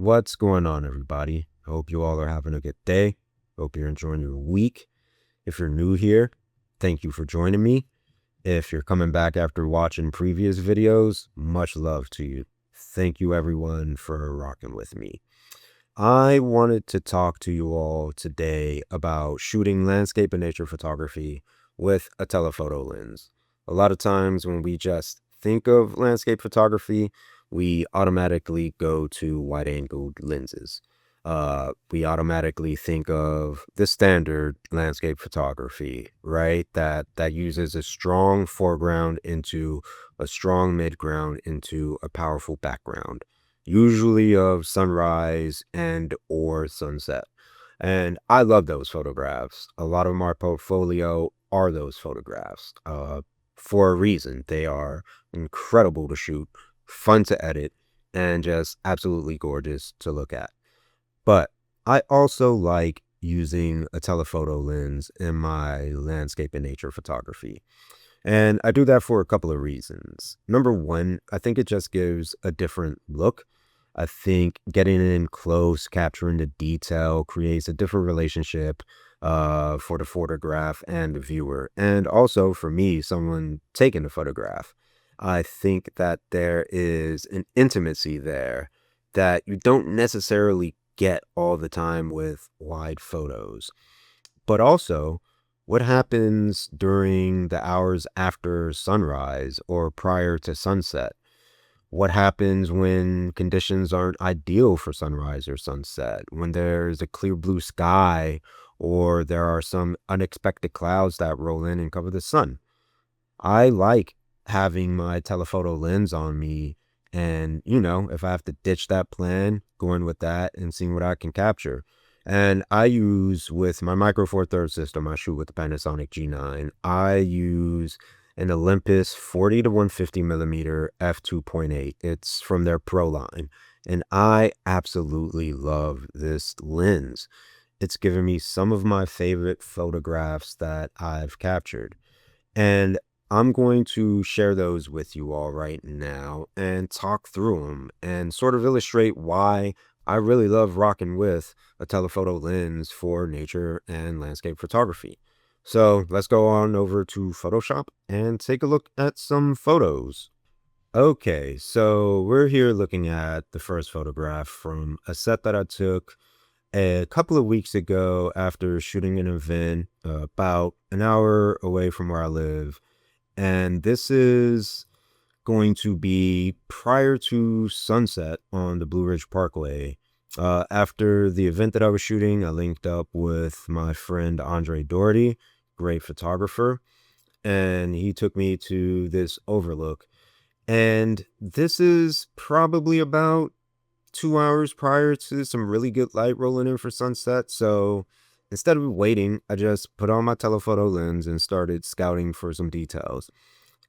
What's going on, everybody? I hope you all are having a good day. Hope you're enjoying your week. If you're new here, thank you for joining me. If you're coming back after watching previous videos, much love to you. Thank you, everyone, for rocking with me. I wanted to talk to you all today about shooting landscape and nature photography with a telephoto lens. A lot of times when we just think of landscape photography, we automatically go to wide-angled lenses. We automatically think of the standard landscape photography, right? That uses a strong foreground into a strong midground into a powerful background, usually of sunrise and or sunset. And I love those photographs. A lot of my portfolio are those photographs for a reason. They are incredible to shoot, fun to edit, and just absolutely gorgeous to look at. But I also like using a telephoto lens in my landscape and nature photography. And I do that for a couple of reasons. Number one, I think it just gives a different look. I think getting in close, capturing the detail creates a different relationship for the photograph and the viewer. And also for me, someone taking the photograph. I think that there is an intimacy there that you don't necessarily get all the time with wide photos. But also, what happens during the hours after sunrise or prior to sunset? What happens when conditions aren't ideal for sunrise or sunset? When there's a clear blue sky or there are some unexpected clouds that roll in and cover the sun? I like having my telephoto lens on me and, if I have to ditch that plan, going with that and seeing what I can capture. And I use with my Micro Four Thirds system, I shoot with the Panasonic G9. I use an Olympus 40 to 150 millimeter f2.8. It's from their Pro line. And I absolutely love this lens. It's given me some of my favorite photographs that I've captured. And I'm going to share those with you all right now and talk through them and sort of illustrate why I really love rocking with a telephoto lens for nature and landscape photography. So let's go on over to Photoshop and take a look at some photos. Okay, so we're here looking at the first photograph from a set that I took a couple of weeks ago after shooting an event about an hour away from where I live. And this is going to be prior to sunset on the Blue Ridge Parkway. After the event that I was shooting, I linked up with my friend Andre Doherty, great photographer, and he took me to this overlook. And this is probably about 2 hours prior to some really good light rolling in for sunset. So instead of waiting, I just put on my telephoto lens and started scouting for some details.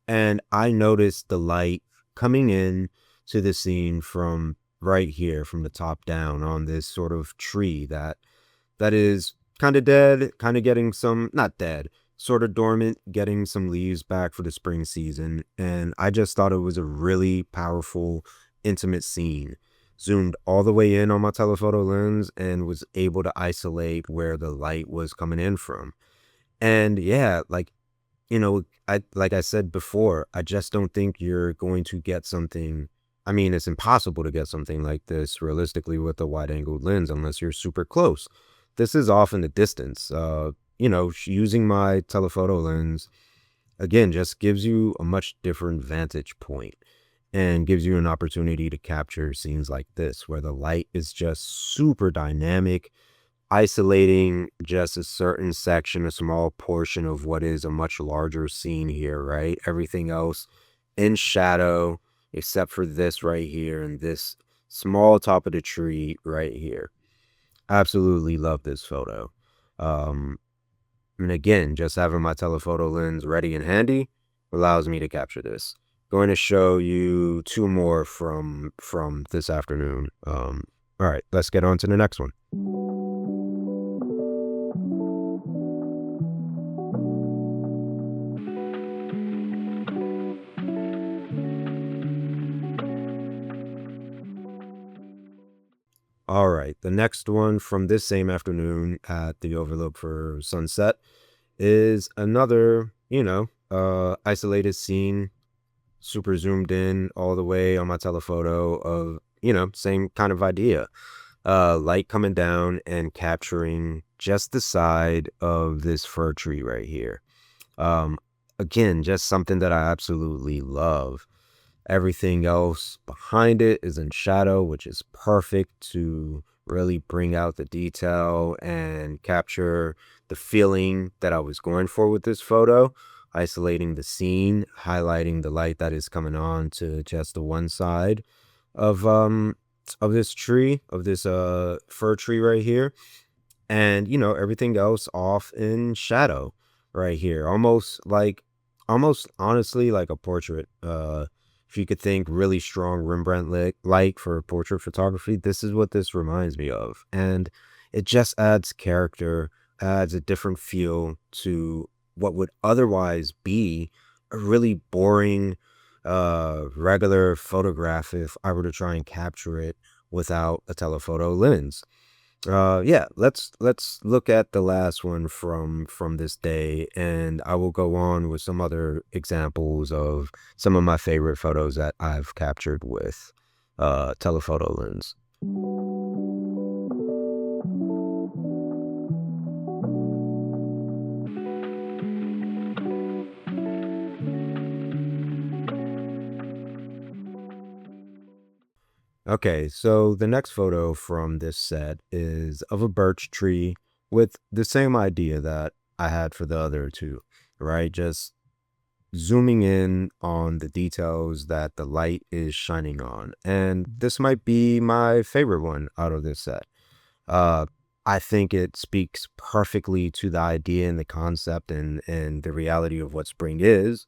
And I noticed the light coming in to the scene from right here, from the top down on this sort of tree that is kind of dead, kind of getting some, not dead, sort of dormant, getting some leaves back for the spring season. And I just thought it was a really powerful, intimate scene. Zoomed all the way in on my telephoto lens and was able to isolate where the light was coming in from. And yeah, like I said before, I just don't think you're going to get something. I mean, it's impossible to get something like this realistically with a wide angled lens unless you're super close. This is off in the distance. Using my telephoto lens again just gives you a much different vantage point and gives you an opportunity to capture scenes like this where the light is just super dynamic, isolating just a certain section, a small portion of what is a much larger scene here, right? Everything else in shadow, except for this right here and this small top of the tree right here. Absolutely love this photo. Um, and again, just having my telephoto lens ready and handy allows me to capture this. Going to show you two more from this afternoon. All right, let's get on to the next one. All right, the next one from this same afternoon at the overlook for sunset is another, isolated scene, super zoomed in all the way on my telephoto of, same kind of idea. Light coming down and capturing just the side of this fir tree right here. Um, Again, just something that I absolutely love. Everything else behind it is in shadow, which is perfect to really bring out the detail and capture the feeling that I was going for with this photo. Isolating the scene, highlighting the light that is coming on to just the one side of this tree, of this fir tree right here, and everything else off in shadow right here, almost honestly like a portrait. If you could think really strong Rembrandt light for portrait photography, this is what this reminds me of, and it just adds character, adds a different feel to what would otherwise be a really boring regular photograph if I were to try and capture it without a telephoto lens. Yeah, let's look at the last one from this day, and I will go on with some other examples of some of my favorite photos that I've captured with telephoto lens. Okay, so the next photo from this set is of a birch tree with the same idea that I had for the other two, right? Just zooming in on the details that the light is shining on. And this might be my favorite one out of this set. Uh, I think it speaks perfectly to the idea and the concept and the reality of what spring is.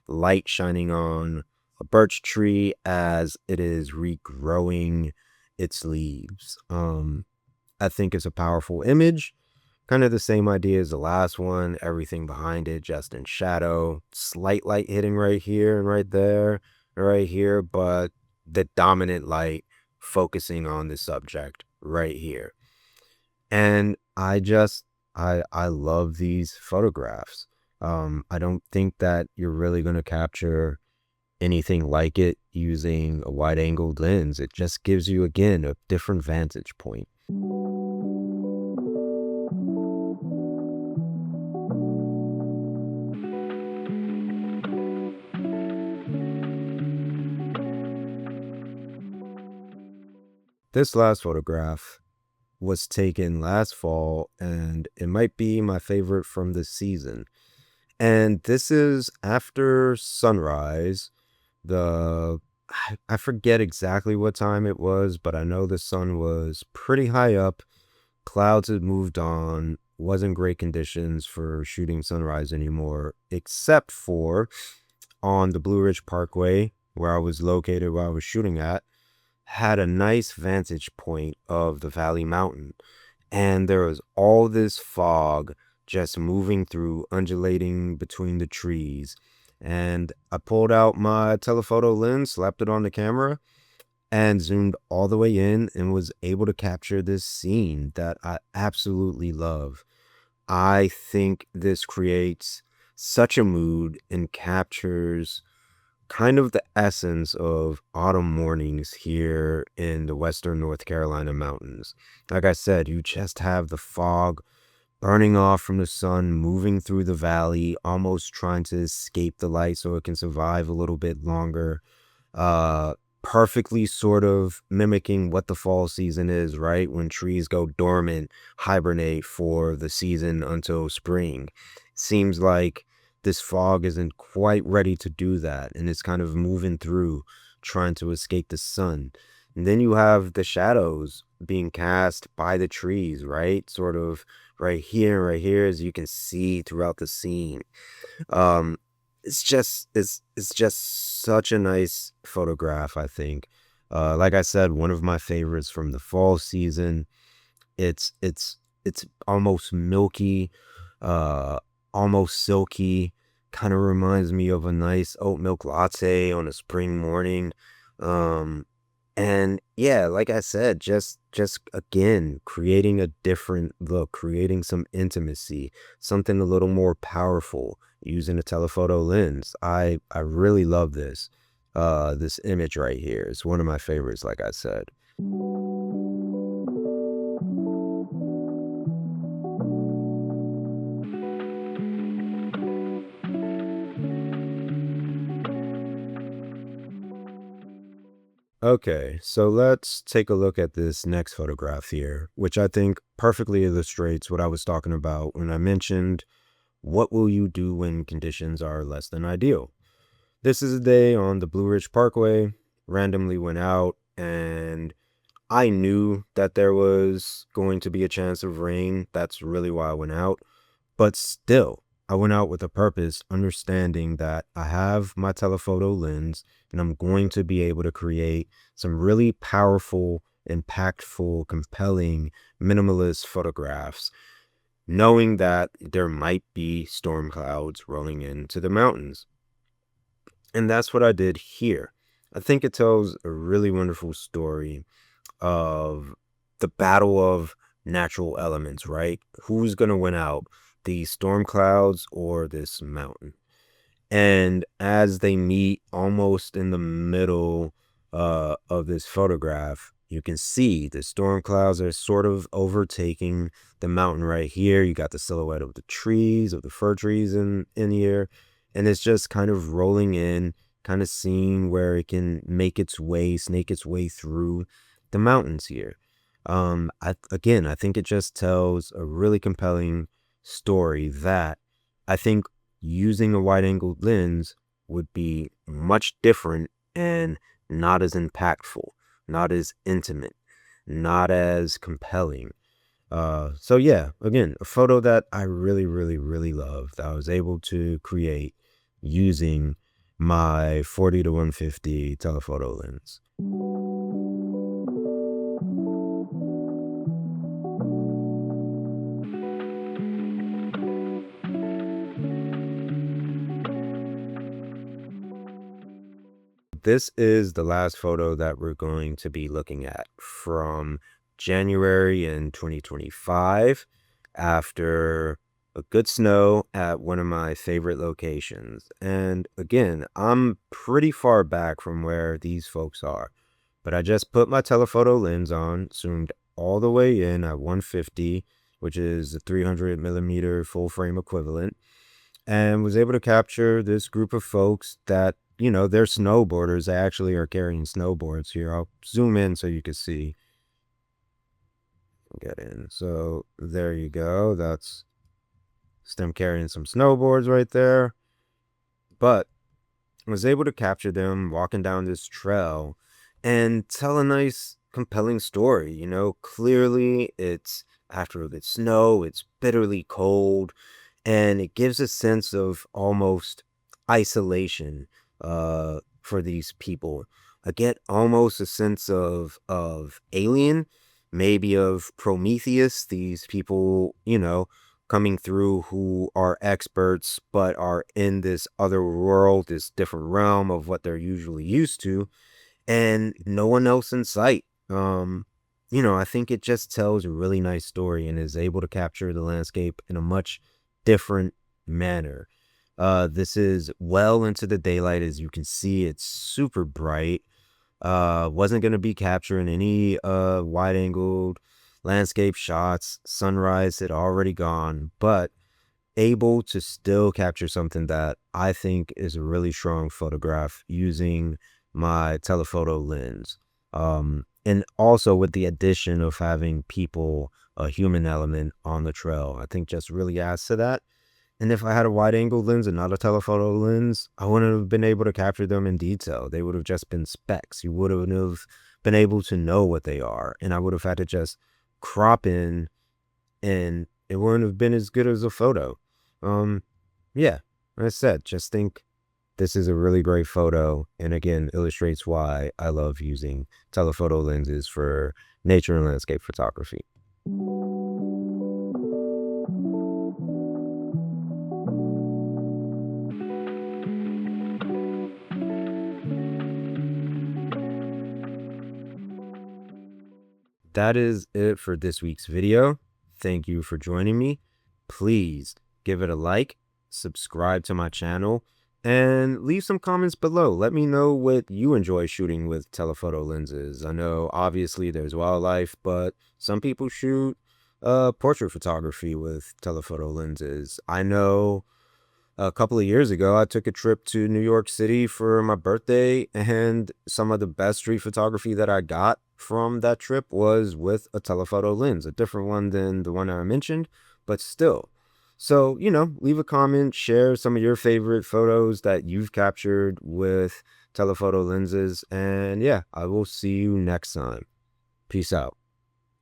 Light shining on a birch tree as it is regrowing its leaves. I think it's a powerful image. Kind of the same idea as the last one, everything behind it just in shadow, slight light hitting right here and right there, right here, but the dominant light focusing on the subject right here. And I love these photographs. I don't think that you're really going to capture anything like it using a wide angled lens. It just gives you, again, a different vantage point. This last photograph was taken last fall, and it might be my favorite from this season. And this is after sunrise. I forget exactly what time it was, but I know the sun was pretty high up. Clouds had moved on. Wasn't great conditions for shooting sunrise anymore, except for on the Blue Ridge Parkway, where I was located, where I was shooting at, had a nice vantage point of the Valley Mountain. And there was all this fog just moving through, undulating between the trees. And I pulled out my telephoto lens, slapped it on the camera, and zoomed all the way in and was able to capture this scene that I absolutely love. I think this creates such a mood and captures kind of the essence of autumn mornings here in the western North Carolina mountains. Like I said, you just have the fog burning off from the sun, moving through the valley, almost trying to escape the light so it can survive a little bit longer. Uh, Perfectly sort of mimicking what the fall season is, right? When trees go dormant, hibernate for the season until spring. Seems like this fog isn't quite ready to do that, and it's kind of moving through, trying to escape the sun. And then you have the shadows being cast by the trees, right? Sort of right here, as you can see throughout the scene. Um, it's just such a nice photograph, I think. Like I said, one of my favorites from the fall season. It's almost milky, uh, almost silky. Kind of reminds me of a nice oat milk latte on a spring morning. Um, And yeah, like I said, just again, creating a different look, creating some intimacy, something a little more powerful using a telephoto lens. I really love this image right here. It's one of my favorites, like I said. Okay, so let's take a look at this next photograph here, which I think perfectly illustrates what I was talking about when I mentioned what will you do when conditions are less than ideal. This is a day on the Blue Ridge Parkway, randomly went out, and I knew that there was going to be a chance of rain. That's really why I went out. But still, I went out with a purpose, understanding that I have my telephoto lens and I'm going to be able to create some really powerful, impactful, compelling, minimalist photographs, knowing that there might be storm clouds rolling into the mountains. And that's what I did here. I think it tells a really wonderful story of the battle of natural elements, right? Who's going to win out, these storm clouds or this mountain? And as they meet almost in the middle of this photograph, you can see the storm clouds are sort of overtaking the mountain right here. You got the silhouette of the trees, of the fir trees in here, and it's just kind of rolling in, kind of seeing where it can make its way, snake its way through the mountains here. I think it just tells a really compelling story that I think using a wide angle lens would be much different and not as impactful, not as intimate, not as compelling. So yeah, again, a photo that I really, really, really love that I was able to create using my 40 to 150 telephoto lens. This is the last photo that we're going to be looking at from January in 2025 after a good snow at one of my favorite locations. And again, I'm pretty far back from where these folks are, but I just put my telephoto lens on, zoomed all the way in at 150, which is the 300 millimeter full frame equivalent, and was able to capture this group of folks that, they're snowboarders. They actually are carrying snowboards here. I'll zoom in so you can see. Get in. So there you go. That's them carrying some snowboards right there. But was able to capture them walking down this trail and tell a nice, compelling story. Clearly it's after the snow, it's bitterly cold, and it gives a sense of almost isolation for these people. I get almost a sense of Alien, maybe of Prometheus, these people, coming through who are experts but are in this other world, this different realm of what they're usually used to, and no one else in sight. I think it just tells a really nice story and is able to capture the landscape in a much different manner. This is well into the daylight. As you can see, it's super bright. Wasn't going to be capturing any wide angled landscape shots. Sunrise had already gone, but able to still capture something that I think is a really strong photograph using my telephoto lens. And also with the addition of having people, a human element on the trail, I think just really adds to that. And if I had a wide angle lens and not a telephoto lens, I wouldn't have been able to capture them in detail. They would have just been specks. You wouldn't have been able to know what they are. And I would have had to just crop in, and it wouldn't have been as good as a photo. Um, yeah, like I said, just think this is a really great photo. And again, illustrates why I love using telephoto lenses for nature and landscape photography. that is it for this week's video. Thank you for joining me. Please give it a like, subscribe to my channel, and leave some comments below. Let me know what you enjoy shooting with telephoto lenses. I know obviously there's wildlife, but some people shoot portrait photography with telephoto lenses. I know a couple of years ago, I took a trip to New York City for my birthday, and some of the best street photography that I got from that trip was with a telephoto lens, a different one than the one I mentioned, but still. So, leave a comment, share some of your favorite photos that you've captured with telephoto lenses, and yeah, I will see you next time. Peace out.